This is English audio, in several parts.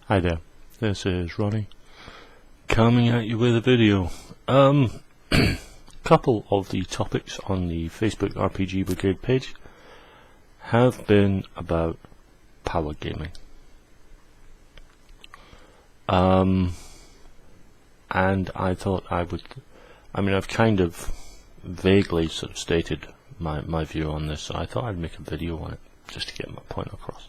Hi there, this is Ronnie, coming at you with a video. Couple of the topics on the Facebook RPG Brigade page have been about power gaming. And I thought I've kind of vaguely sort of stated my view on this, so I thought I'd make a video on it, just to get my point across.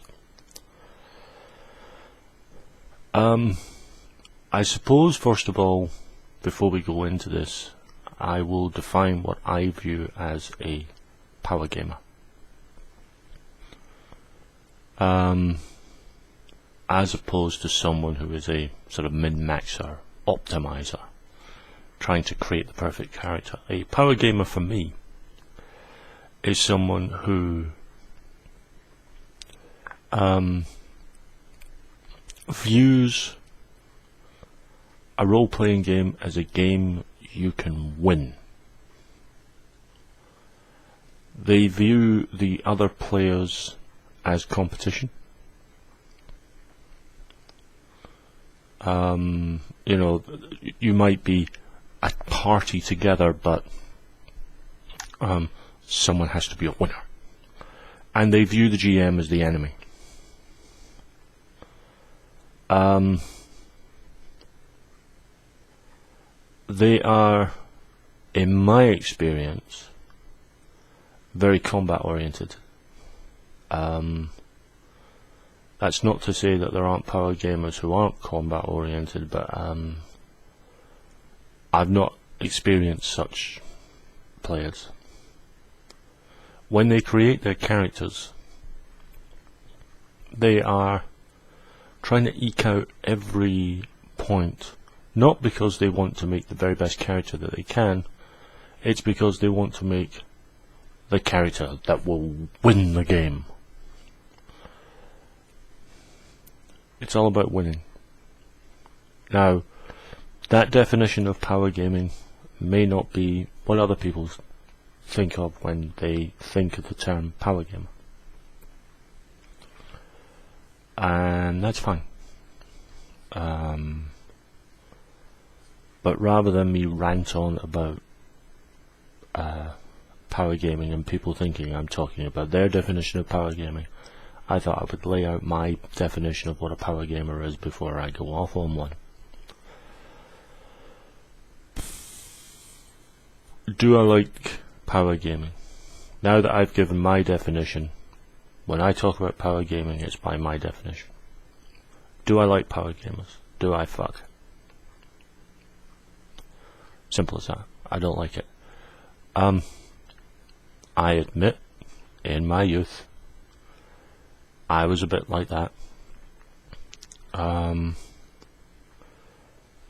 I suppose, first of all, before we go into this, I will define what I view as a power gamer. As opposed to someone who is a sort of min-maxer, optimizer, trying to create the perfect character. A power gamer for me is someone who views a role-playing game as a game you can win. They view the other players as competition. You know, you might be a party together, but someone has to be a winner. And they view the GM as the enemy. They are, in my experience, very combat oriented. That's not to say that there aren't power gamers who aren't combat oriented, but I've not experienced such players. When they create their characters, they are trying to eke out every point, not because they want to make the very best character that they can, it's because they want to make the character that will win the game. It's all about winning. Now, that definition of power gaming may not be what other people think of when they think of the term power gamer. And that's fine. But rather than me rant on about power gaming and people thinking I'm talking about their definition of power gaming, I thought I would lay out my definition of what a power gamer is before I go off on one. Do I like power gaming? Now that I've given my definition, when I talk about power gaming, it's by my definition. Do I like power gamers? Do I fuck? Simple as that. I don't like it. I admit, in my youth, I was a bit like that.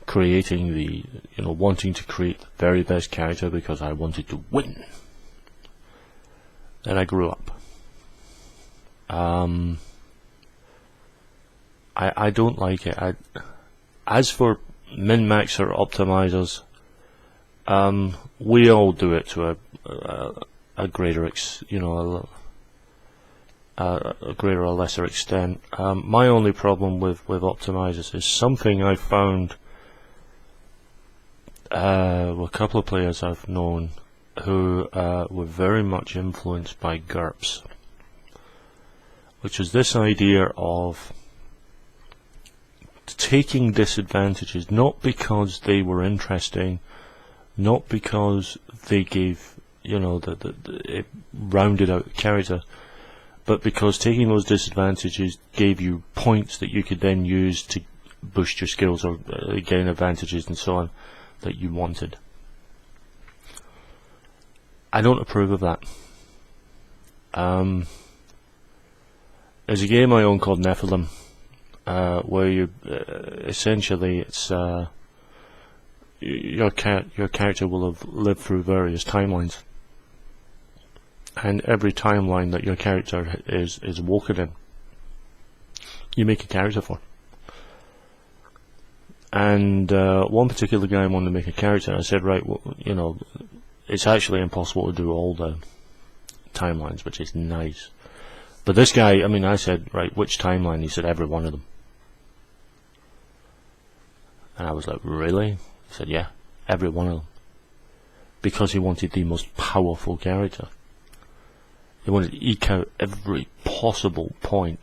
Creating the, wanting to create the very best character because I wanted to win. Then I grew up. I don't like it. As for min-maxer optimizers, we all do it to a greater, a greater or lesser extent. My only problem with optimizers is something I found with a couple of players I've known who were very much influenced by GURPS, which is this idea of taking disadvantages, not because they were interesting, not because they gave, it rounded out the character, but because taking those disadvantages gave you points that you could then use to boost your skills or gain advantages and so on that you wanted. I don't approve of that. There's a game I own called Nephilim, where you essentially it's your character will have lived through various timelines, and every timeline that your character is woken in, you make a character for. And one particular guy wanted to make a character, and I said, right, well, it's actually impossible to do all the timelines, which is nice. But this guy, I said, right, which timeline? He said, every one of them. And I was like, really? He said, yeah, every one of them. Because he wanted the most powerful character. He wanted to eke out every possible point.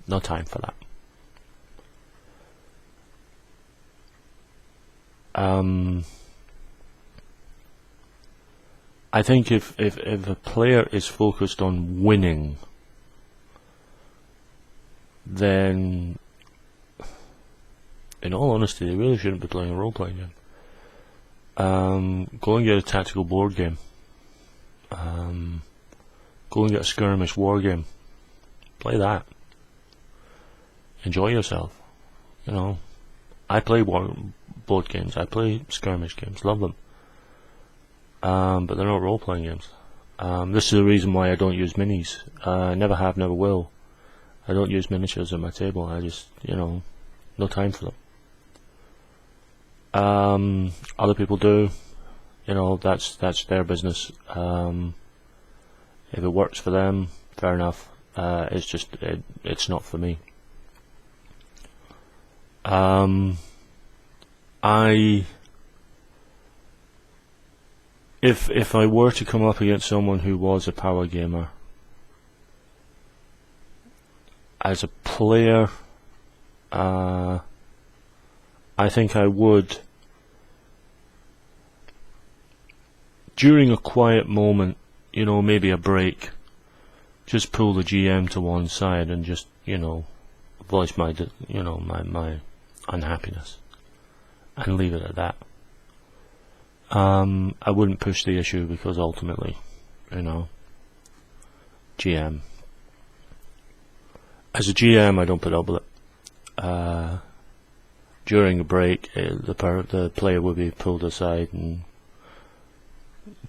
No time for that. I think if a player is focused on winning, then, in all honesty, they really shouldn't be playing a role-playing game. Go and get a tactical board game. Go and get a skirmish war game. Play that. Enjoy yourself. You know, I play board games. I play skirmish games. Love them. But they're not role-playing games. This is the reason why I don't use minis. Never have, never will. I don't use miniatures at my table. I just, no time for them. Other people do. That's their business. If it works for them, fair enough. It's not for me. If I were to come up against someone who was a power gamer, as a player, I think I would, during a quiet moment, maybe a break, just pull the GM to one side and just, voice my unhappiness and leave it at that. I wouldn't push the issue because ultimately, GM. As a GM, I don't put up with it. During a break, the player would be pulled aside and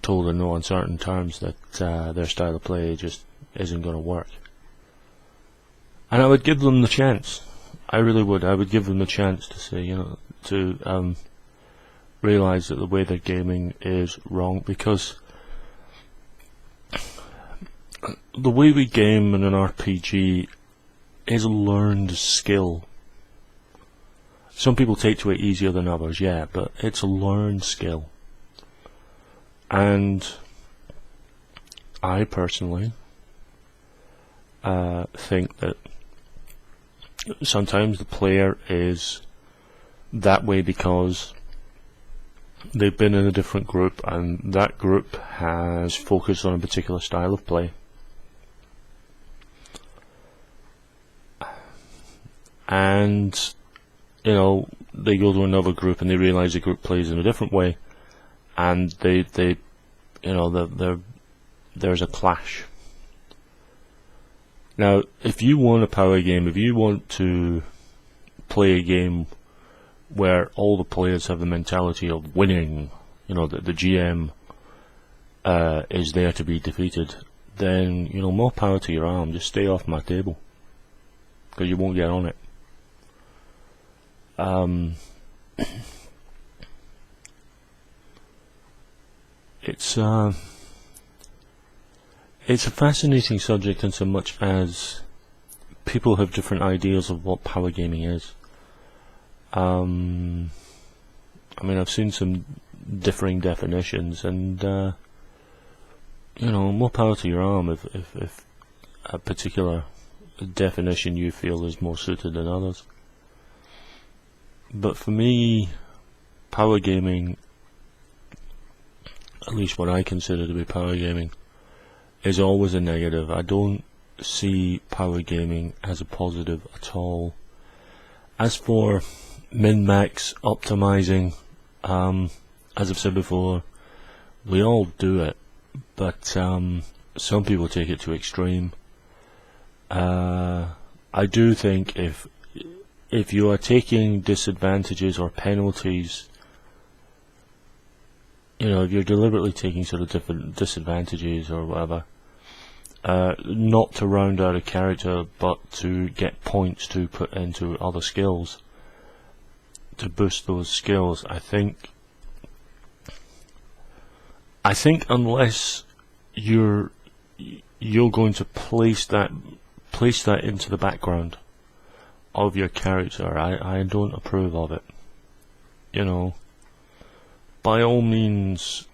told in no uncertain terms that their style of play just isn't going to work. And I would give them the chance. I really would. I would give them the chance to say, to realize that the way they're gaming is wrong, because the way we game in an RPG is a learned skill. Some people take to it easier than others, yeah, but it's a learned skill. And I personally think that sometimes the player is that way because they've been in a different group and that group has focused on a particular style of play. And, they go to another group and they realise the group plays in a different way, and there's a clash. Now, if you want a power game, if you want to play a game where all the players have the mentality of winning, that the GM is there to be defeated, then, more power to your arm. Just stay off my table, because you won't get on it. It's a fascinating subject in so much as people have different ideas of what power gaming is. I've seen some differing definitions, and more power to your arm if a particular definition you feel is more suited than others. But for me, power gaming, at least what I consider to be power gaming, is always a negative. I don't see power gaming as a positive at all. As for min-max optimizing, as I've said before, we all do it, but some people take it to extreme. I do think if you are taking disadvantages or penalties, if you're deliberately taking sort of different disadvantages or whatever, not to round out a character but to get points to put into other skills, to boost those skills, I think unless you're going to place that into the background of your character, I don't approve of it. you know, by all means,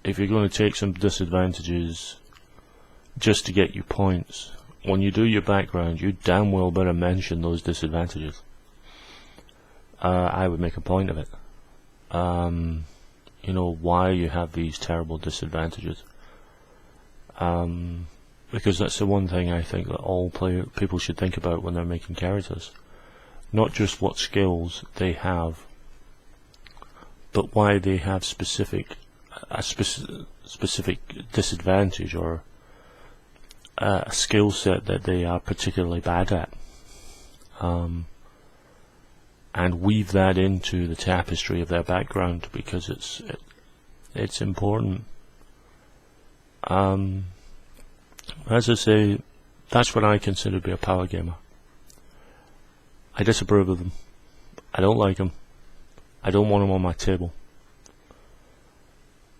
if you're going to take some disadvantages just to get you points, when you do your background, you damn well better mention those disadvantages. I would make a point of it. You know, why you have these terrible disadvantages. Because that's the one thing I think that all people should think about when they're making characters. Not just what skills they have, but why they have a specific disadvantage or a skill set that they are particularly bad at, and weave that into the tapestry of their background, because it's important. As I say, that's what I consider to be a power gamer. I disapprove of them. I don't like them. I don't want them on my table.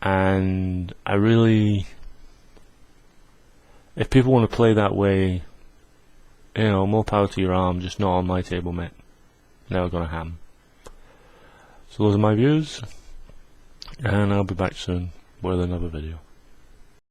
And I really, if people want to play that way, you know, more power to your arm, just not on my table, mate. Never gonna happen. So those are my views, and I'll be back soon with another video.